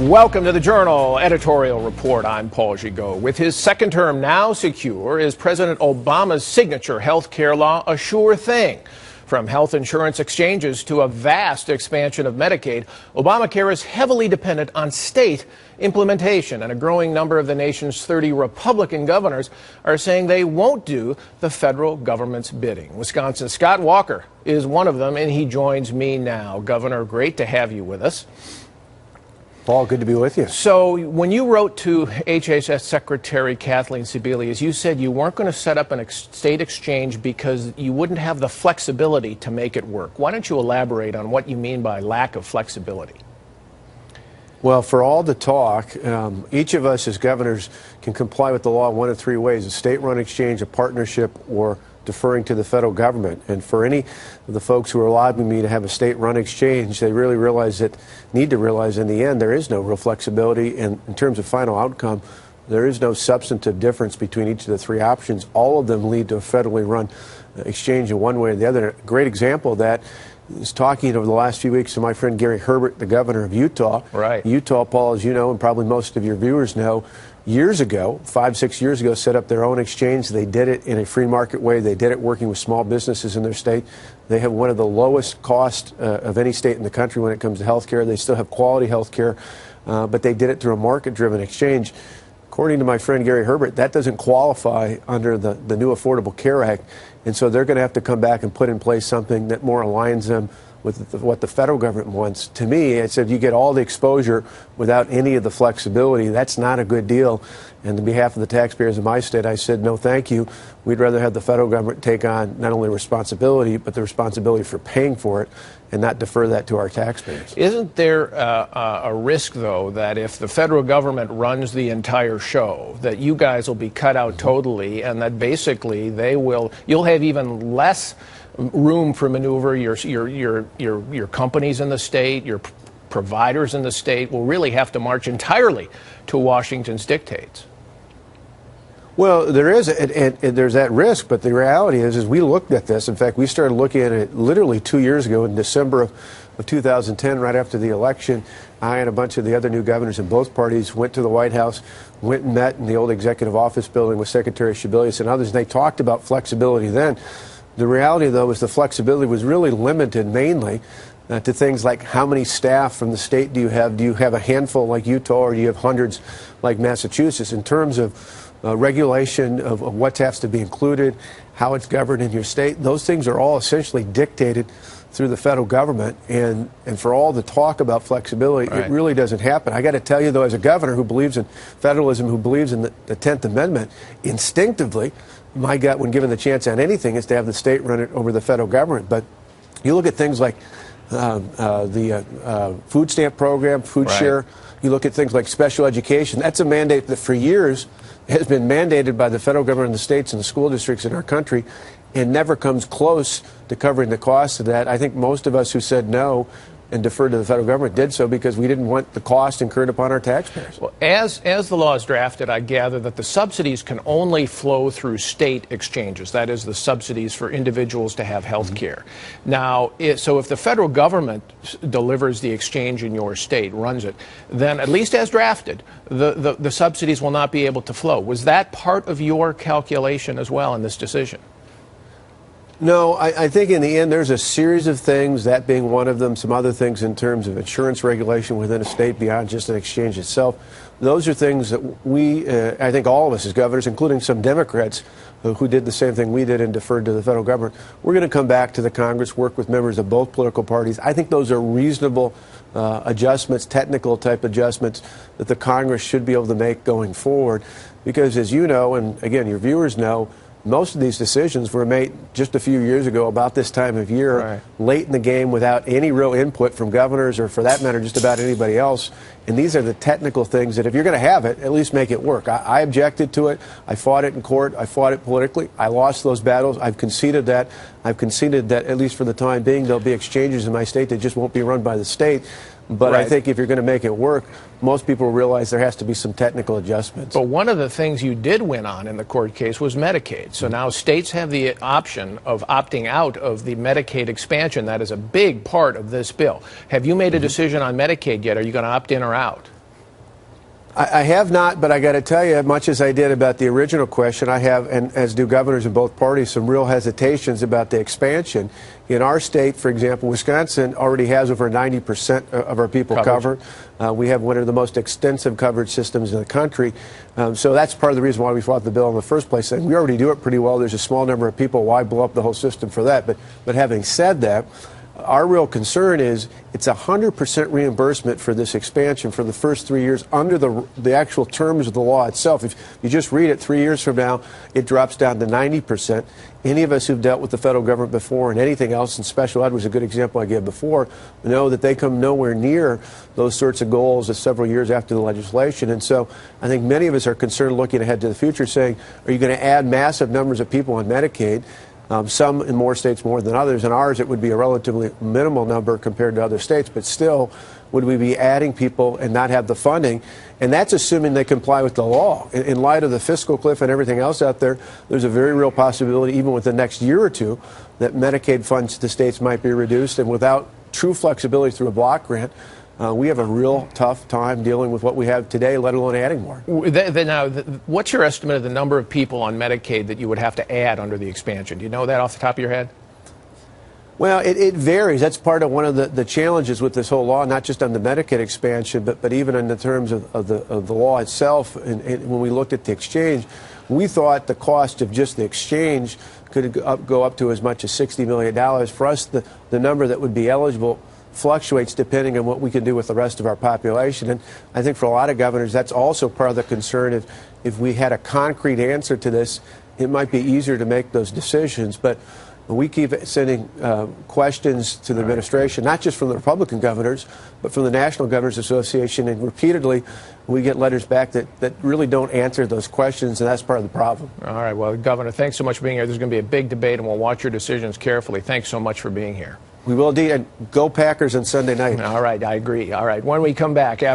Welcome to the Journal Editorial Report. I'm Paul Gigot. With his second term now secure, is President Obama's signature health care law a sure thing? From health insurance exchanges to a vast expansion of Medicaid, Obamacare is heavily dependent on state implementation, and a growing number of the nation's 30 Republican governors are saying they won't do the federal government's bidding. Wisconsin's Scott Walker is one of them, and he joins me now. Governor, great to have you with us. Paul, good to be with you. So when you wrote to HHS Secretary Kathleen Sebelius, you said you weren't going to set up a state exchange because you wouldn't have the flexibility to make it work. Why don't you elaborate on what you mean by lack of flexibility? Well, for all the talk, each of us as governors can comply with the law one of three ways: a state-run exchange, a partnership, or deferring to the federal government. And for any of the folks who are lobbying me to have a state-run exchange, they really need to realize in the end there is no real flexibility, and in terms of final outcome, there is no substantive difference between each of the three options. All of them lead to a federally run exchange in one way or the other. A great example of that is talking over the last few weeks to my friend Gary Herbert, the governor of Utah. Right. Utah, Paul, as you know, and probably most of your viewers know, years ago, 5-6 years ago, set up their own exchange. They did it in a free market way. They did it working with small businesses in their state. They have one of the lowest costs of any state in the country when it comes to health care. They still have quality health care, but they did it through a market-driven exchange. According to my friend Gary Herbert, that doesn't qualify under the new Affordable Care Act, and so they're going to have to come back and put in place something that more aligns them with what the federal government wants. To me, I said you get all the exposure without any of the flexibility. That's not a good deal. And on behalf of the taxpayers in my state, I said, no, thank you. We'd rather have the federal government take on not only responsibility, but the responsibility for paying for it, and not defer that to our taxpayers. Isn't there a risk, though, that if the federal government runs the entire show, that you guys will be cut out totally, and that basically you'll have even less room for maneuver? Your companies in the state, your providers in the state will really have to march entirely to Washington's dictates. Well, there is, and there's that risk, but the reality is we looked at this. In fact, we started looking at it literally 2 years ago in December of 2010, right after the election. I and a bunch of the other new governors in both parties went to the White House, went and met in the old executive office building with Secretary Sebelius and others. And they talked about flexibility then. The reality, though, is the flexibility was really limited mainly to things like how many staff from the state do you have? Do you have a handful like Utah, or do you have hundreds like Massachusetts? In terms of regulation of what has to be included, how it's governed in your state, those things are all essentially dictated through the federal government. And for all the talk about flexibility, right, it really doesn't happen. I got to tell you, though, as a governor who believes in federalism, who believes in the 10th Amendment, instinctively, my gut, when given the chance on anything, is to have the state run it over the federal government. But you look at things like the food stamp program, food right, share. You look at things like special education. That's a mandate that for years has been mandated by the federal government and the states and the school districts in our country, and never comes close to covering the cost of that. I think most of us who said no and deferred to the federal government did so because we didn't want the cost incurred upon our taxpayers. Well, as the law is drafted, I gather that the subsidies can only flow through state exchanges. That is, the subsidies for individuals to have health care. Now, so if the federal government delivers the exchange in your state, runs it, then at least as drafted, the subsidies will not be able to flow. Was that part of your calculation as well in this decision? No, I think in the end there's a series of things, that being one of them, some other things in terms of insurance regulation within a state beyond just an exchange itself. Those are things that I think all of us as governors, including some Democrats who did the same thing we did and deferred to the federal government, we're going to come back to the Congress, work with members of both political parties. I think those are reasonable adjustments, technical type adjustments that the Congress should be able to make going forward. Because as you know, and again, your viewers know, most of these decisions were made just a few years ago about this time of year, right, late in the game, without any real input from governors or, for that matter, just about anybody else. And these are the technical things that if you're going to have it, at least make it work. I objected to it. I fought it in court. I fought it politically. I lost those battles. I've conceded that. I've conceded that, at least for the time being, there'll be exchanges in my state that just won't be run by the state. But right, I think if you're going to make it work, most people realize there has to be some technical adjustments. But one of the things you did win on in the court case was Medicaid. So now states have the option of opting out of the Medicaid expansion. That is a big part of this bill. Have you made a decision on Medicaid yet? Are you going to opt in or out? I have not, but I got to tell you, much as I did about the original question, I have, and as do governors in both parties, some real hesitations about the expansion. In our state, for example, Wisconsin already has over 90% of our people covered. We have one of the most extensive coverage systems in the country. So that's part of the reason why we fought the bill in the first place. And we already do it pretty well. There's a small number of people. Why blow up the whole system for that? But having said that, our real concern is it's 100% reimbursement for this expansion for the first 3 years under the actual terms of the law itself. If you just read it, 3 years from now, it drops down to 90%. Any of us who've dealt with the federal government before and anything else, and special ed was a good example I gave before, know that they come nowhere near those sorts of goals several years after the legislation. And so I think many of us are concerned looking ahead to the future saying, are you going to add massive numbers of people on Medicaid? Some in more states more than others. In ours, it would be a relatively minimal number compared to other states, but still, would we be adding people and not have the funding? And that's assuming they comply with the law. In light of the fiscal cliff and everything else out there, there's a very real possibility, even with the next year or two, that Medicaid funds to the states might be reduced. And without true flexibility through a block grant, we have a real tough time dealing with what we have today, let alone adding more. Now, what's your estimate of the number of people on Medicaid that you would have to add under the expansion? Do you know that off the top of your head? Well, it varies. That's part of one of the challenges with this whole law, not just on the Medicaid expansion, but even in the terms of the law itself. And when we looked at the exchange, we thought the cost of just the exchange could go up to as much as $60 million. For us, the number that would be eligible fluctuates depending on what we can do with the rest of our population. And I think for a lot of governors, that's also part of the concern. If we had a concrete answer to this, it might be easier to make those decisions. But we keep sending questions to the administration, not just from the Republican governors, but from the National Governors Association. And repeatedly, we get letters back that really don't answer those questions, and that's part of the problem. All right. Well, Governor, thanks so much for being here. There's going to be a big debate, and we'll watch your decisions carefully. Thanks so much for being here. We will indeed. And go Packers on Sunday night. All right. I agree. All right. When we come back after